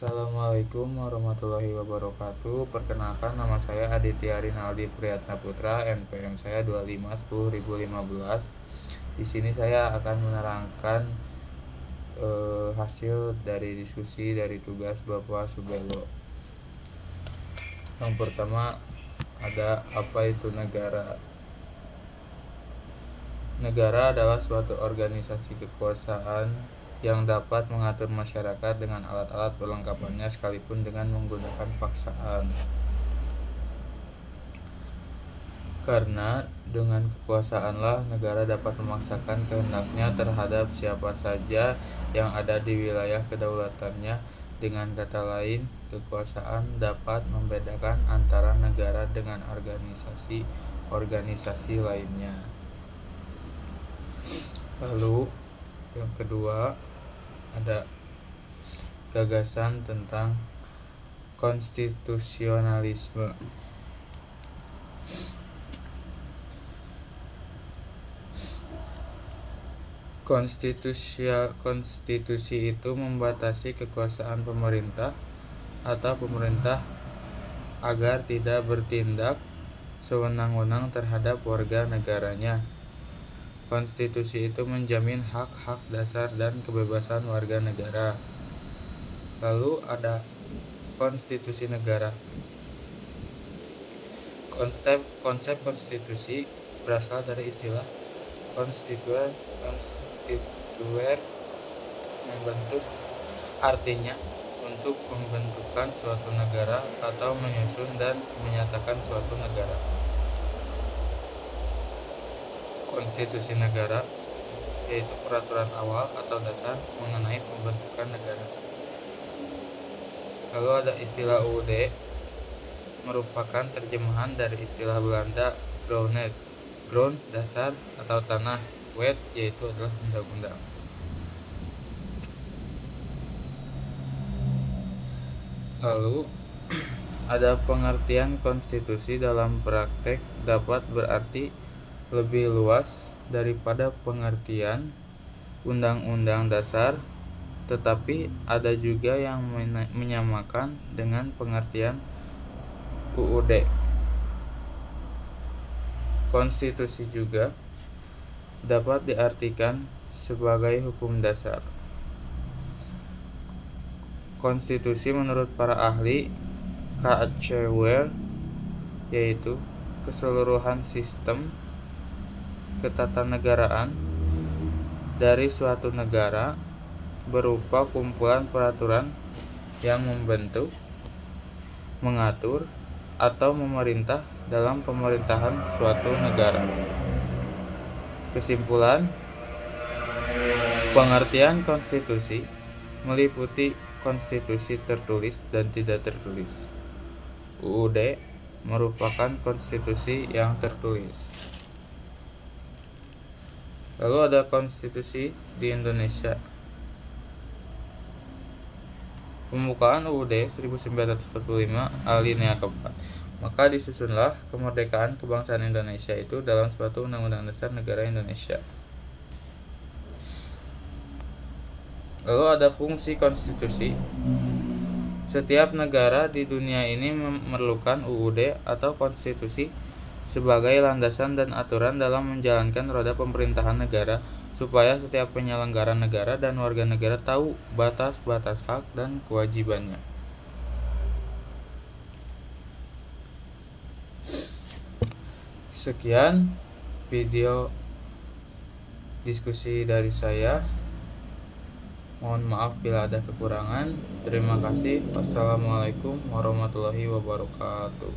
Assalamualaikum warahmatullahi wabarakatuh. Perkenalkan, nama saya Aditya Rinaldi Priyatna Putra, NPM saya 251015. Di sini saya akan menerangkan hasil dari diskusi dari tugas Bapak Subelo. Yang pertama ada apa itu negara. Negara adalah suatu organisasi kekuasaan yang dapat mengatur masyarakat dengan alat-alat perlengkapannya sekalipun dengan menggunakan paksaan. Karena dengan kekuasaanlah negara dapat memaksakan kehendaknya terhadap siapa saja yang ada di wilayah kedaulatannya. Dengan kata lain, kekuasaan dapat membedakan antara negara dengan organisasi lainnya. Lalu yang kedua ada gagasan tentang konstitusionalisme. Konstitusi itu membatasi kekuasaan pemerintah atau pemerintah agar tidak bertindak sewenang-wenang terhadap warga negaranya. Konstitusi itu menjamin hak-hak dasar dan kebebasan warga negara. Lalu ada konstitusi negara. Konsep konstitusi berasal dari istilah konstituer membentuk, artinya untuk membentukkan suatu negara atau menyusun dan menyatakan suatu negara. Konstitusi negara yaitu peraturan awal atau dasar mengenai pembentukan negara. Lalu ada istilah UUD, merupakan terjemahan dari istilah Belanda grondwet, grond dasar atau tanah, wet yaitu adalah undang-undang. Lalu ada pengertian konstitusi dalam praktek dapat berarti lebih luas daripada pengertian undang-undang dasar, tetapi ada juga yang menyamakan dengan pengertian UUD. Konstitusi juga dapat diartikan sebagai hukum dasar. Konstitusi menurut para ahli KCWR yaitu keseluruhan sistem ketatanegaraan dari suatu negara berupa kumpulan peraturan yang membentuk, mengatur, atau memerintah dalam pemerintahan suatu negara. Kesimpulan, pengertian konstitusi meliputi konstitusi tertulis dan tidak tertulis. UUD merupakan konstitusi yang tertulis. Lalu ada konstitusi di Indonesia. Pembukaan UUD 1945 alinea keempat. Maka disusunlah kemerdekaan kebangsaan Indonesia itu dalam suatu undang-undang dasar negara Indonesia. Lalu ada fungsi konstitusi. Setiap negara di dunia ini memerlukan UUD atau konstitusi sebagai landasan dan aturan dalam menjalankan roda pemerintahan negara, supaya setiap penyelenggara negara dan warga negara tahu batas-batas hak dan kewajibannya. Sekian video diskusi dari saya. Mohon maaf bila ada kekurangan. Terima kasih. Wassalamualaikum warahmatullahi wabarakatuh.